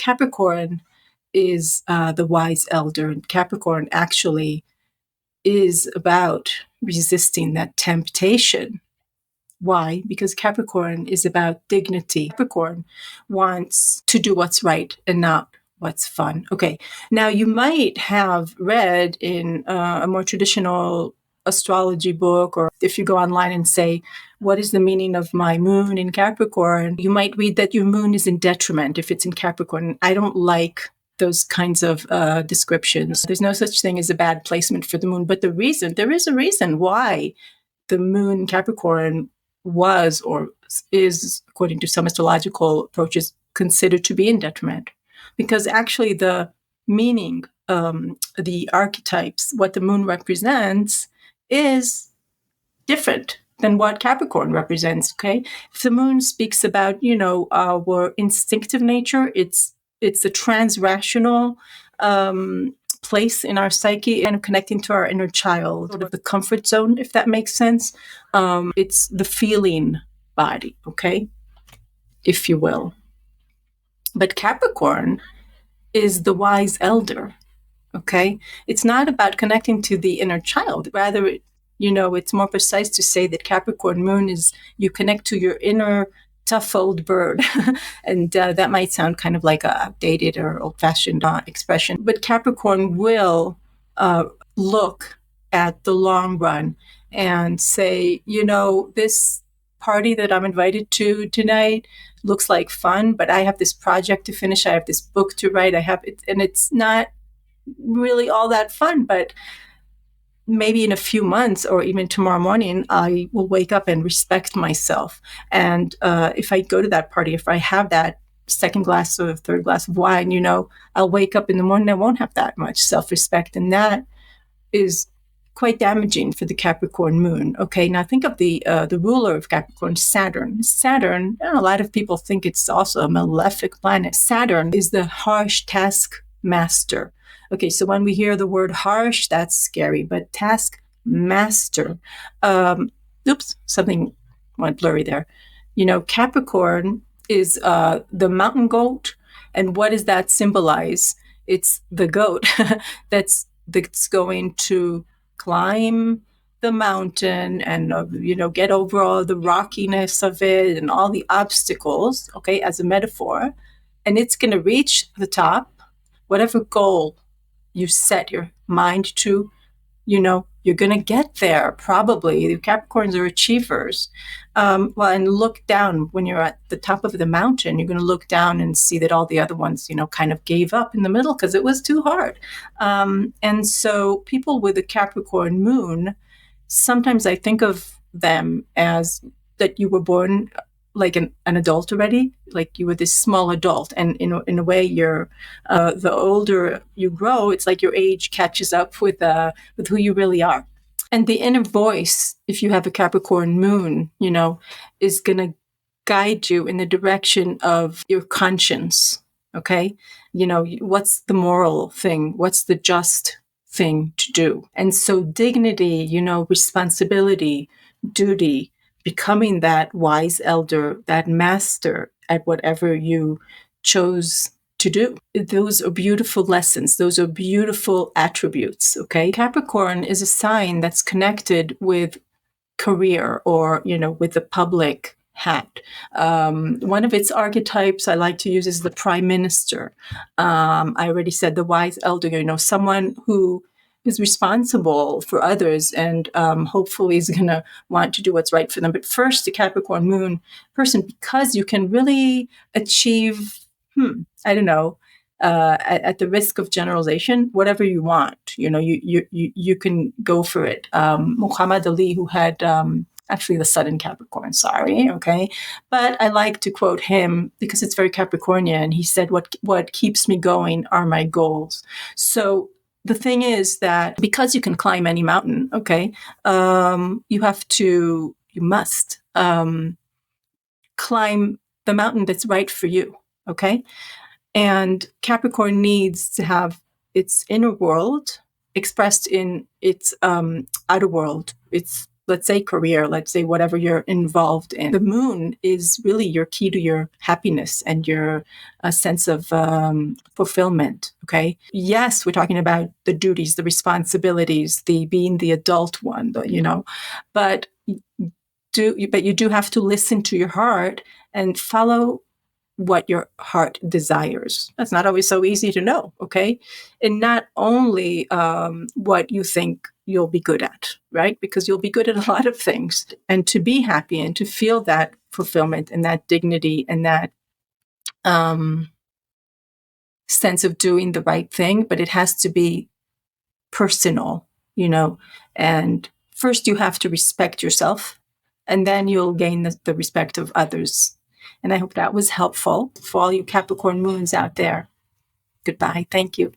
Capricorn is the wise elder, and Capricorn actually is about resisting that temptation. Why? Because Capricorn is about dignity. Capricorn wants to do what's right and not what's fun. Okay, now you might have read in a more traditional astrology book, or if you go online and say, what is the meaning of my moon in Capricorn? You might read that your moon is in detriment if it's in Capricorn. I don't like those kinds of descriptions. There's no such thing as a bad placement for the moon, but there is a reason why the moon in Capricorn was or is, according to some astrological approaches, considered to be in detriment. Because actually the meaning, the archetypes, what the moon represents is different than what Capricorn represents, okay? If the moon speaks about, our instinctive nature, it's a transrational place in our psyche and connecting to our inner child, sort of the comfort zone, if that makes sense. It's the feeling body, okay, if you will. But Capricorn is the wise elder, okay? It's not about connecting to the inner child. Rather, it's more precise to say that Capricorn moon is you connect to your inner tough old bird. And that might sound kind of like a outdated or old-fashioned expression. But Capricorn will look at the long run and say, this party that I'm invited to tonight looks like fun, but I have this project to finish. I have this book to write. I have it, and it's not really all that fun, but maybe in a few months or even tomorrow morning, I will wake up and respect myself. And if I go to that party, if I have that second glass or third glass of wine, I'll wake up in the morning, I won't have that much self-respect. And that is quite damaging for the Capricorn moon. Okay, now think of the ruler of Capricorn, Saturn. Saturn, a lot of people think it's also a malefic planet. Saturn is the harsh task master. Okay, so when we hear the word harsh, that's scary, but task master. Something went blurry there. Capricorn is the mountain goat, and what does that symbolize? It's the goat that's going to climb the mountain and get over all the rockiness of it and all the obstacles, okay, as a metaphor, and it's going to reach the top, whatever goal you set your mind to, you're going to get there, probably. The Capricorns are achievers. And look down when you're at the top of the mountain, you're going to look down and see that all the other ones, kind of gave up in the middle because it was too hard. And so people with a Capricorn moon, sometimes I think of them as that you were born like an adult already, like you were this small adult, and in a way, you're the older you grow, it's like your age catches up with who you really are. And the inner voice, if you have a Capricorn moon, is going to guide you in the direction of your conscience. Okay, what's the moral thing? What's the just thing to do? And so dignity, responsibility, duty, becoming that wise elder, that master at whatever you chose to do. Those are beautiful lessons. Those are beautiful attributes, okay? Capricorn is a sign that's connected with career or, with the public hat. One of its archetypes I like to use is the prime minister. I already said the wise elder, someone who is responsible for others and hopefully is going to want to do what's right for them. But first, the Capricorn moon person, because you can really achieve, at the risk of generalization, whatever you want. You can go for it. Muhammad Ali, who had actually the Sun in Capricorn, okay? But I like to quote him because it's very Capricornian. He said, what keeps me going are my goals. So the thing is that because you can climb any mountain, okay, you must climb the mountain that's right for you, okay? And Capricorn needs to have its inner world expressed in its outer world, its let's say career, let's say whatever you're involved in. The moon is really your key to your happiness and your sense of fulfillment. Okay. Yes, we're talking about the duties, the responsibilities, the being the adult one, but you do have to listen to your heart and follow what your heart desires. That's not always so easy to know, okay? And not only what you think you'll be good at, right? Because you'll be good at a lot of things. And to be happy and to feel that fulfillment and that dignity and that sense of doing the right thing, but it has to be personal, and first you have to respect yourself, and then you'll gain the respect of others. And I hope that was helpful for all you Capricorn moons out there. Goodbye. Thank you.